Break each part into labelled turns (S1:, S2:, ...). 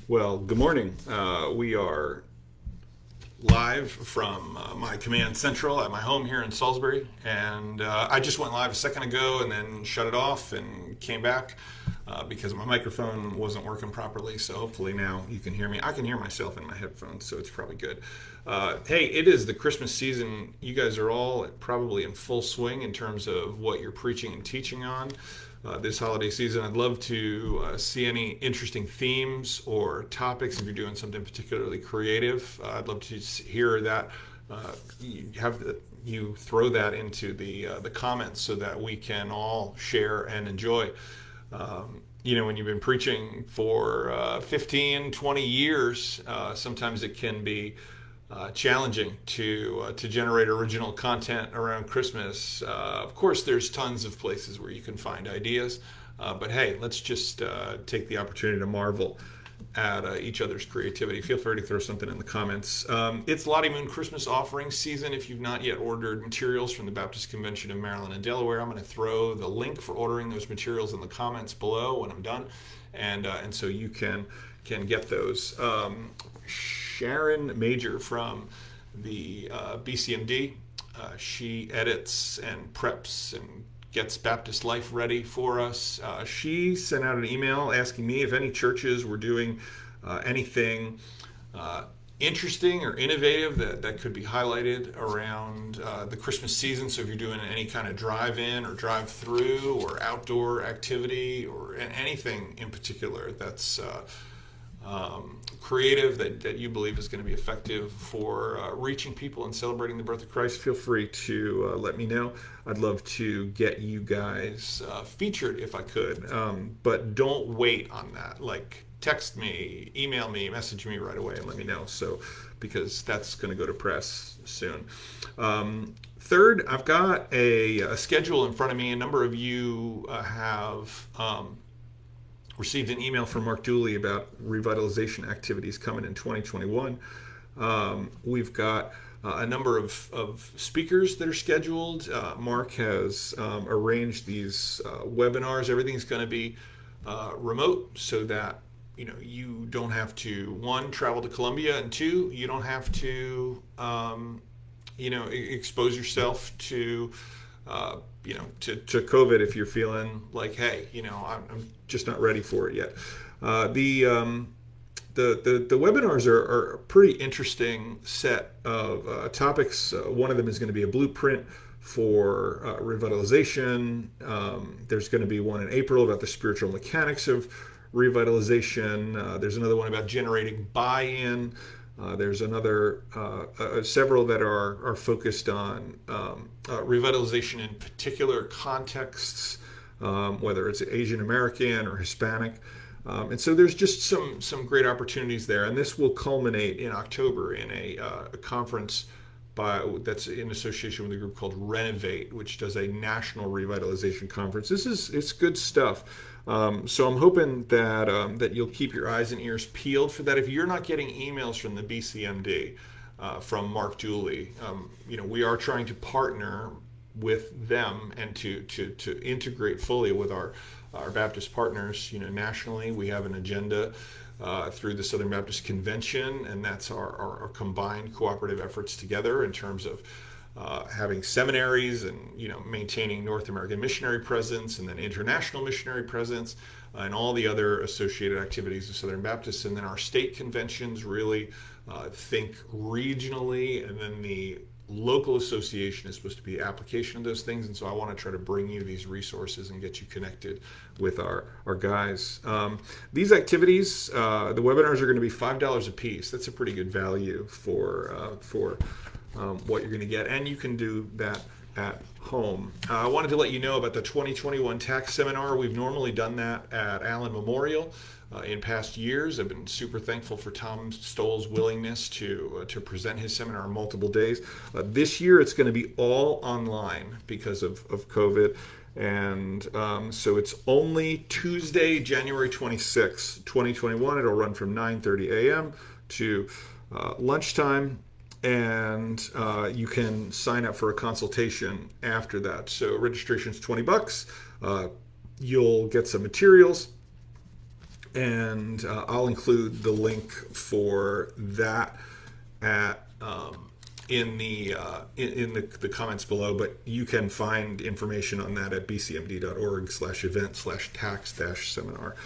S1: Well, good morning. We are live from my command central at my home here in Salisbury, and I just went live a second ago and then shut it off and came back because my microphone wasn't working properly. So hopefully now you can hear me. I can hear myself in my headphones, so it's probably good. Hey, it is the Christmas season. You guys are all probably in full swing in terms of what you're preaching and teaching on. This holiday season, I'd love to see any interesting themes or topics. If you're doing something particularly creative, I'd love to hear that. You throw that into the comments so that we can all share and enjoy. When you've been preaching for 15, 20 years, sometimes it can be challenging to generate original content around Christmas. Of course, there's tons of places where you can find ideas, but hey, let's just take the opportunity to marvel at each other's creativity. Feel free to throw something in the comments. It's Lottie Moon Christmas offering season. If you've not yet ordered materials from the Baptist Convention of Maryland and Delaware, I'm going to throw the link for ordering those materials in the comments below when I'm done, and so you can get those. Sharon Major from the BCMD. She edits and preps and gets Baptist Life ready for us. She sent out an email asking me if any churches were doing anything interesting or innovative that could be highlighted around the Christmas season. So if you're doing any kind of drive-in or drive-through or outdoor activity or anything in particular that's creative that you believe is going to be effective for reaching people and celebrating the birth of Christ, feel free to let me know. I'd love to get you guys featured if I could, but don't wait on that. Like, text me, email me, message me right away and let me know. So, because that's going to go to press soon. Third, I've got a schedule in front of me. A number of you have received an email from Mark Dooley about revitalization activities coming in 2021. We've got a number of speakers that are scheduled. Mark has arranged these webinars. Everything's going to be remote so that you don't have to, one, travel to Columbia, and two, you don't have to expose yourself to to COVID if you're feeling like, hey, I'm just not ready for it yet. The webinars are a pretty interesting set of topics. One of them is going to be a blueprint for revitalization. There's going to be one in April about the spiritual mechanics of revitalization. There's another one about generating buy-in. There's another several that are focused on revitalization in particular contexts, whether it's Asian American or Hispanic. And so there's just some great opportunities there. And this will culminate in October in a conference that's in association with a group called Renovate, which does a national revitalization conference. It's good stuff. So I'm hoping that you'll keep your eyes and ears peeled for that. If you're not getting emails from the BCMD, from Mark Dooley, we are trying to partner with them and to integrate fully with our Baptist partners. Nationally, we have an agenda through the Southern Baptist Convention, and that's our combined cooperative efforts together in terms of having seminaries and maintaining North American missionary presence and then international missionary presence and all the other associated activities of Southern Baptists. And then our state conventions really think regionally, and then the local association is supposed to be application of those things. And so I want to try to bring you these resources and get you connected with our guys. These activities, the webinars are going to be $5 a piece. That's a pretty good value for what you're going to get, and you can do that at home. I wanted to let you know about the 2021 tax seminar. We've normally done that at Allen Memorial in past years. I've been super thankful for Tom Stoll's willingness to present his seminar on multiple days. This year it's going to be all online because of COVID. And so it's only Tuesday, January 26, 2021. It'll run from 9:30 a.m. to lunchtime. And you can sign up for a consultation after that. So registration's $20. You'll get some materials and I'll include the link for that at in the comments below. But you can find information on that at bcmd.org/event/tax-seminar.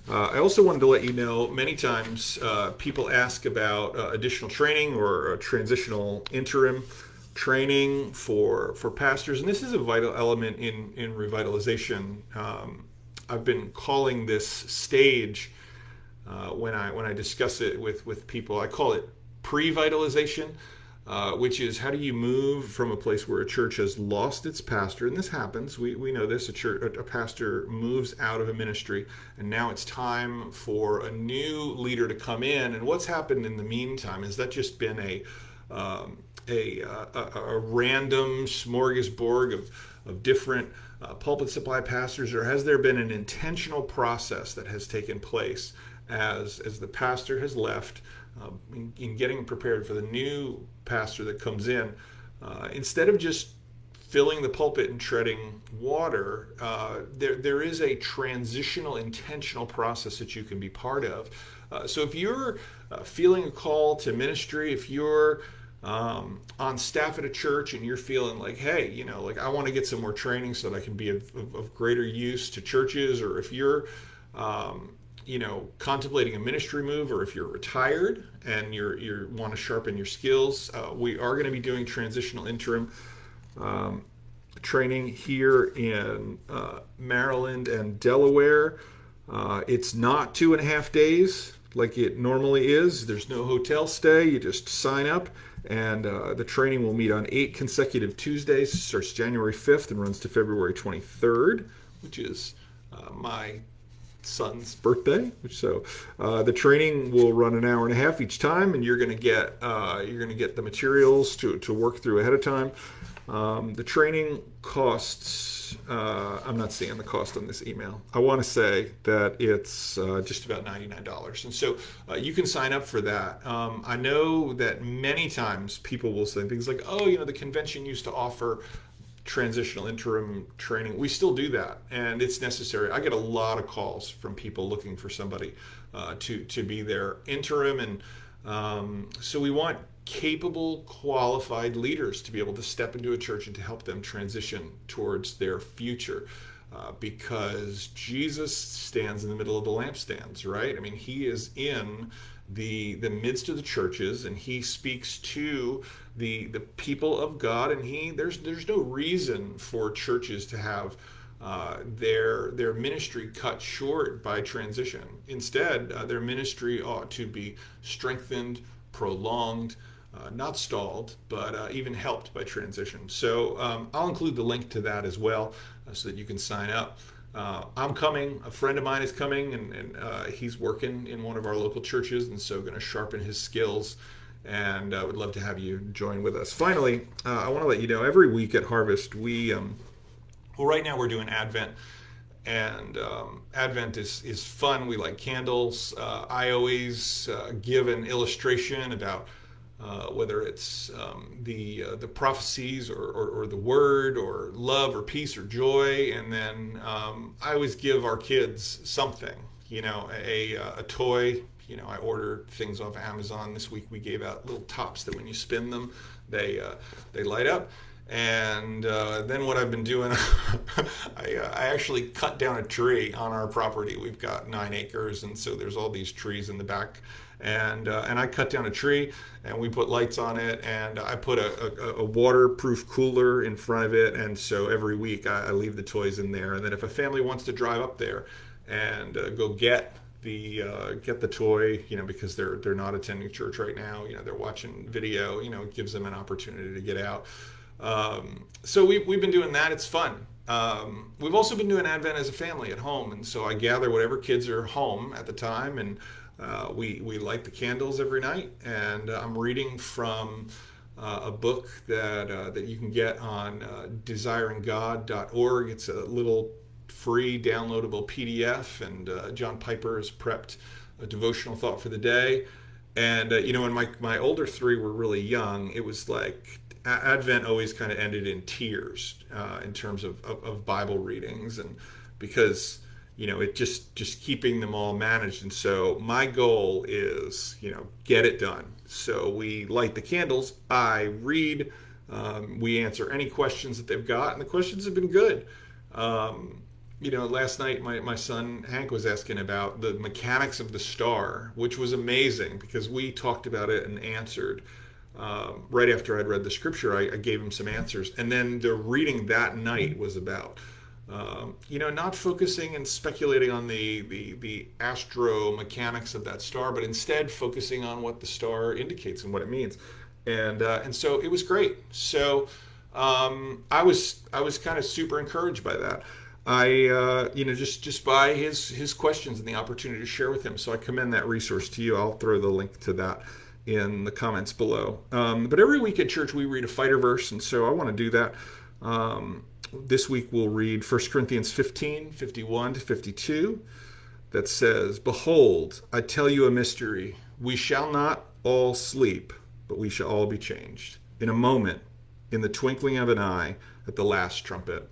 S1: I also wanted to let you know, many times people ask about additional training or transitional interim training for pastors, and this is a vital element in revitalization. I've been calling this stage, when I discuss it with people, I call it pre-vitalization, which is, how do you move from a place where a church has lost its pastor, and this happens, we know this, a pastor moves out of a ministry, and now it's time for a new leader to come in. And what's happened in the meantime is that just been a random smorgasbord of different pulpit supply pastors, or has there been an intentional process that has taken place as the pastor has left, in getting prepared for the new pastor that comes in? Instead of just filling the pulpit and treading water, there is a transitional, intentional process that you can be part of. So if you're feeling a call to ministry, if you're on staff at a church and you're feeling like, hey, like, I want to get some more training so that I can be of greater use to churches, or if you're contemplating a ministry move, or if you're retired and you want to sharpen your skills, we are going to be doing transitional interim training here in Maryland and Delaware. It's not 2.5 days like it normally is. There's no hotel stay. You just sign up, and the training will meet on 8 consecutive Tuesdays. It starts January 5th and runs to February 23rd, which is my son's birthday. So the training will run an hour and a half each time, and you're going to get the materials to work through ahead of time. The training costs, I'm not seeing the cost on this email. I want to say that it's just about $99. And so you can sign up for that. I know that many times people will say things like, oh, the convention used to offer transitional interim training. We still do that, and it's necessary. I get a lot of calls from people looking for somebody to be their interim, and so we want capable, qualified leaders to be able to step into a church and to help them transition towards their future, because Jesus stands in the middle of the lampstands, right? I mean, he is in the midst of the churches, and he speaks to the people of God, and there's no reason for churches to have their ministry cut short by transition. Instead, their ministry ought to be strengthened, prolonged, not stalled, but even helped by transition. So I'll include the link to that as well, so that you can sign up. I'm coming. A friend of mine is coming, and he's working in one of our local churches, and so going to sharpen his skills, and I would love to have you join with us. Finally, I want to let you know, every week at Harvest, right now we're doing Advent, and Advent is fun. We light candles. I always give an illustration about whether it's the prophecies or the word, or love or peace or joy, and then I always give our kids something, a toy. I order things off Amazon. This week we gave out little tops that when you spin them, they light up. And then what I've been doing, I actually cut down a tree on our property. We've got 9 acres, and so there's all these trees in the back. And I cut down a tree, and we put lights on it, and I put a waterproof cooler in front of it. And so every week I leave the toys in there. And then if a family wants to drive up there and go get the toy, because they're not attending church right now, they're watching video, it gives them an opportunity to get out. So we've been doing that. It's fun. We've also been doing Advent as a family at home, and so I gather whatever kids are home at the time, and we light the candles every night. And I'm reading from a book that you can get on desiringgod.org. It's a little free downloadable PDF, and John Piper has prepped a devotional thought for the day. And when my older 3 were really young, it was like Advent always kind of ended in tears in terms of Bible readings, and because it just keeping them all managed. And so my goal is, get it done. So we light the candles, I read, we answer any questions that they've got, and the questions have been good. Last night my son Hank was asking about the mechanics of the star, which was amazing because we talked about it and answered. Right after I'd read the scripture, I gave him some answers. And then the reading that night was about, not focusing and speculating on the astromechanics of that star, but instead focusing on what the star indicates and what it means. And so it was great. So I was kind of super encouraged by that. Just by his questions and the opportunity to share with him. So I commend that resource to you. I'll throw the link to that in the comments below. But every week at church we read a fighter verse, and so I want to do that. This week we'll read 1 Corinthians 15, 51 to 52, that says, "Behold, I tell you a mystery. We shall not all sleep, but we shall all be changed. In a moment, in the twinkling of an eye, at the last trumpet.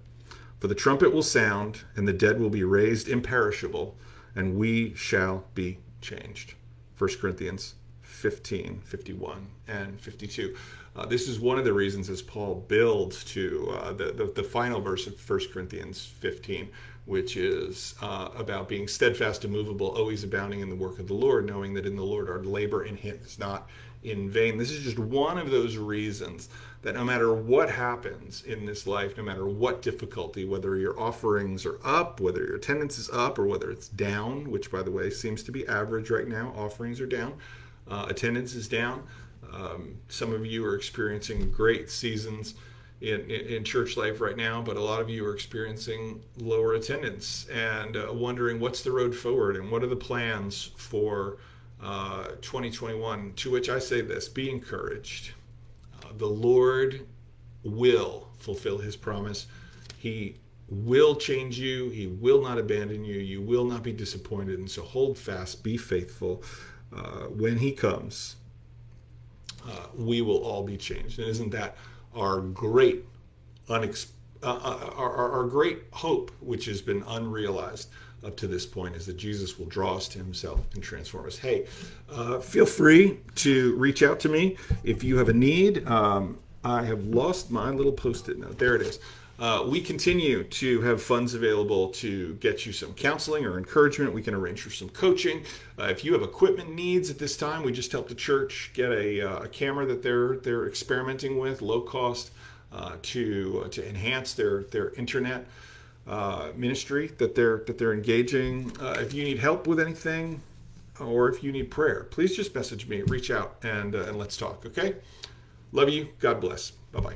S1: For the trumpet will sound, and the dead will be raised imperishable, and we shall be changed." 1 Corinthians 15, 51, and 52. This is one of the reasons as Paul builds to the final verse of 1 Corinthians 15, which is about being steadfast, immovable, always abounding in the work of the Lord, knowing that in the Lord our labor in him is not in vain. This is just one of those reasons that no matter what happens in this life, no matter what difficulty, whether your offerings are up, whether your attendance is up, or whether it's down, which by the way seems to be average right now, offerings are down, attendance is down. Some of you are experiencing great seasons in church life right now, but a lot of you are experiencing lower attendance and wondering what's the road forward and what are the plans for 2021, to which I say this: be encouraged. The Lord will fulfill his promise. He will change you. He will not abandon you. You will not be disappointed. And so hold fast, be faithful. When he comes, we will all be changed. And isn't that our great our great hope, which has been unrealized up to this point, is that Jesus will draw us to himself and transform us. Hey, feel free to reach out to me if you have a need. I have lost my little Post-it note. There it is. We continue to have funds available to get you some counseling or encouragement. We can arrange for some coaching. If you have equipment needs at this time, we just helped the church get a camera that they're experimenting with, low cost, to enhance their internet ministry that they're engaging. If you need help with anything, or if you need prayer, please just message me, reach out, and let's talk. Okay? Love you. God bless. Bye-bye.